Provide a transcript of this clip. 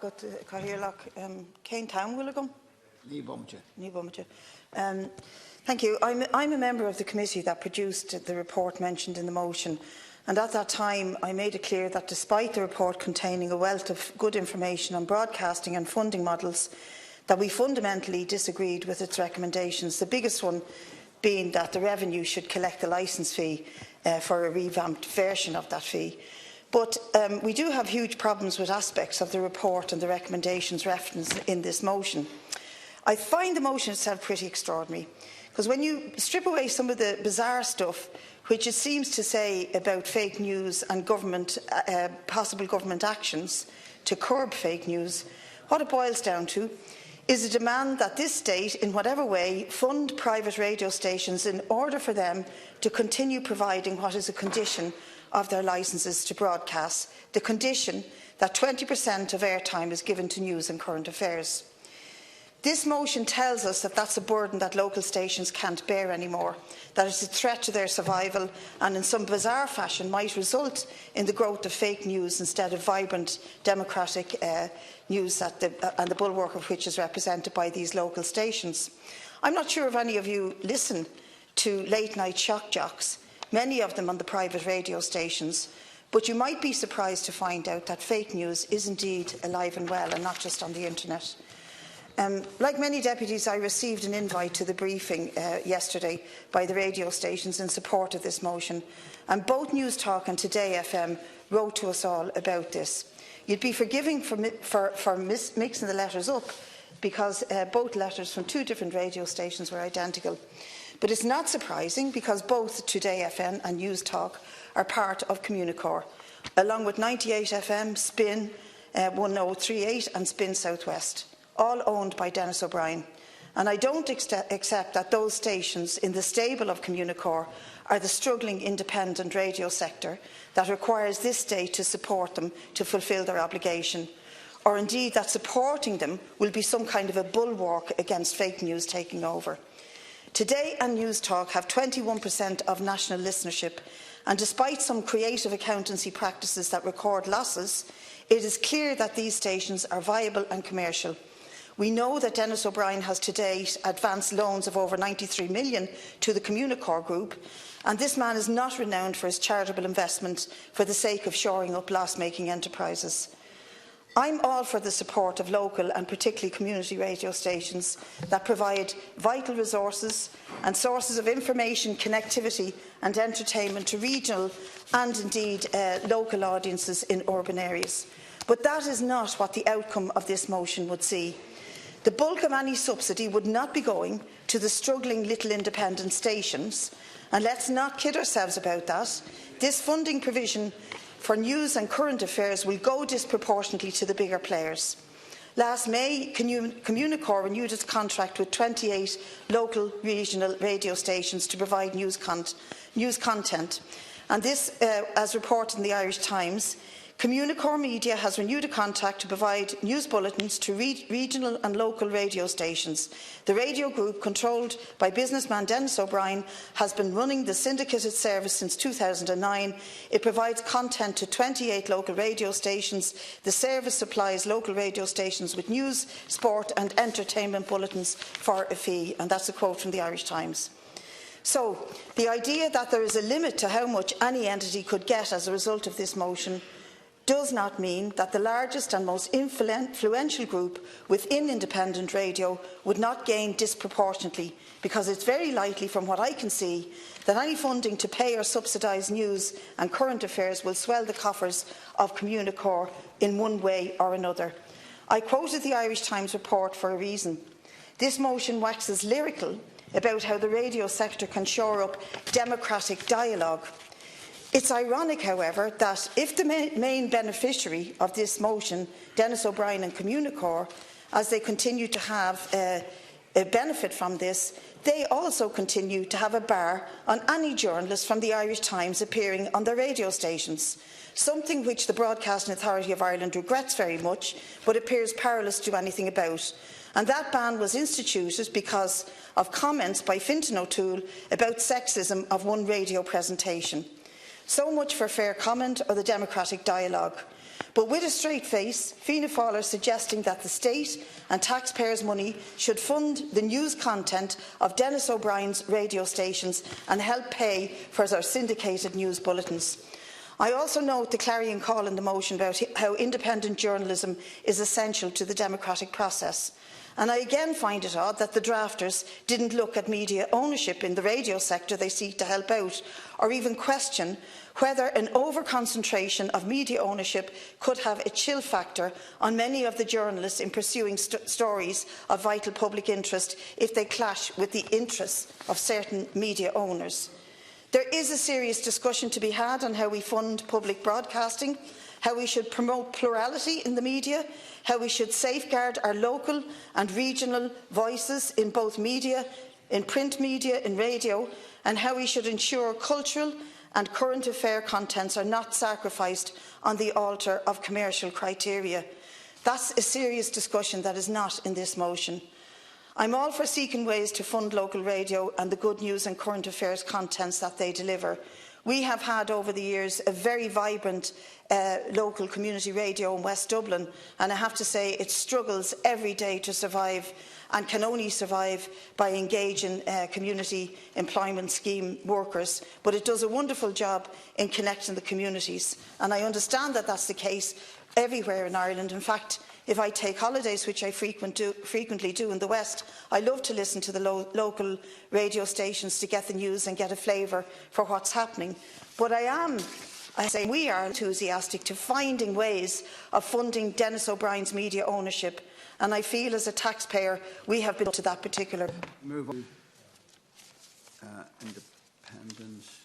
agat Cahirlach Cain Town Willigum. Thank you. I'm a member of the committee that produced the report mentioned in the motion, and at that time I made it clear that despite the report containing a wealth of good information on broadcasting and funding models, that we fundamentally disagreed with its recommendations, the biggest one being that the revenue should collect the licence fee for a revamped version of that fee. But we do have huge problems with aspects of the report and the recommendations referenced in this motion. I find the motion itself pretty extraordinary, because when you strip away some of the bizarre stuff which it seems to say about fake news and possible government actions to curb fake news, what it boils down to is a demand that this state, in whatever way, fund private radio stations in order for them to continue providing what is a condition of their licences to broadcast, the condition that 20% of airtime is given to news and current affairs. This motion tells us that that's a burden that local stations can't bear anymore, that it's a threat to their survival and in some bizarre fashion might result in the growth of fake news instead of vibrant democratic news and the bulwark of which is represented by these local stations. I'm not sure if any of you listen to late-night shock jocks, many of them on the private radio stations, but you might be surprised to find out that fake news is indeed alive and well and not just on the internet. Like many deputies, I received an invite to the briefing yesterday by the radio stations in support of this motion, and both Newstalk and Today FM wrote to us all about this. You'd be forgiving for mixing the letters up, because both letters from two different radio stations were identical. But it's not surprising, because both Today FM and Newstalk are part of Communicore, along with 98 FM, Spin 1038 and Spin Southwest, all owned by Denis O'Brien. And I don't accept that those stations in the stable of Communicore are the struggling independent radio sector that requires this state to support them to fulfil their obligation, or indeed that supporting them will be some kind of a bulwark against fake news taking over. Today and Newstalk have 21% of national listenership, and despite some creative accountancy practices that record losses, it is clear that these stations are viable and commercial. We know that Denis O'Brien has to date advanced loans of over 93 million to the Communicore Group, and this man is not renowned for his charitable investment for the sake of shoring up loss-making enterprises. I'm all for the support of local and particularly community radio stations that provide vital resources and sources of information, connectivity and entertainment to regional and indeed local audiences in urban areas. But that is not what the outcome of this motion would see. The bulk of any subsidy would not be going to the struggling little independent stations, and let's not kid ourselves about that. This funding provision for news and current affairs will go disproportionately to the bigger players. Last May, Communicore renewed its contract with 28 local regional radio stations to provide news content, and this, as reported in the Irish Times, Communicore Media has renewed a contract to provide news bulletins to regional and local radio stations. The radio group, controlled by businessman Denis O'Brien, has been running the syndicated service since 2009. It provides content to 28 local radio stations. The service supplies local radio stations with news, sport and entertainment bulletins for a fee. And that's a quote from the Irish Times. So, the idea that there is a limit to how much any entity could get as a result of this motion does not mean that the largest and most influential group within independent radio would not gain disproportionately, because it's very likely, from what I can see, that any funding to pay or subsidise news and current affairs will swell the coffers of Communicore in one way or another. I quoted the Irish Times report for a reason. This motion waxes lyrical about how the radio sector can shore up democratic dialogue. It's ironic, however, that if the main beneficiary of this motion, Denis O'Brien and Communicore, as they continue to have a benefit from this, they also continue to have a bar on any journalist from the Irish Times appearing on their radio stations, something which the Broadcasting Authority of Ireland regrets very much, but appears powerless to do anything about. And that ban was instituted because of comments by Fintan O'Toole about sexism of one radio presentation. So much for fair comment or the democratic dialogue. But with a straight face, Fianna Fáil are suggesting that the state and taxpayers' money should fund the news content of Denis O'Brien's radio stations and help pay for our syndicated news bulletins. I also note the clarion call in the motion about how independent journalism is essential to the democratic process. And I again find it odd that the drafters didn't look at media ownership in the radio sector they seek to help out, or even question whether an over-concentration of media ownership could have a chill factor on many of the journalists in pursuing stories of vital public interest if they clash with the interests of certain media owners. There is a serious discussion to be had on how we fund public broadcasting, how we should promote plurality in the media, how we should safeguard our local and regional voices in both media, in print media, in radio, and how we should ensure cultural and current affair contents are not sacrificed on the altar of commercial criteria. That's a serious discussion that is not in this motion. I'm all for seeking ways to fund local radio and the good news and current affairs contents that they deliver. We have had over the years a very vibrant local community radio in West Dublin, and I have to say it struggles every day to survive and can only survive by engaging community employment scheme workers. But it does a wonderful job in connecting the communities, and I understand that that's the case everywhere in Ireland. In fact, if I take holidays, which I frequently do in the West, I love to listen to the local radio stations to get the news and get a flavour for what's happening. But we are enthusiastic to finding ways of funding Denis O'Brien's media ownership, and I feel as a taxpayer we have been to that particular. Move on. Independence.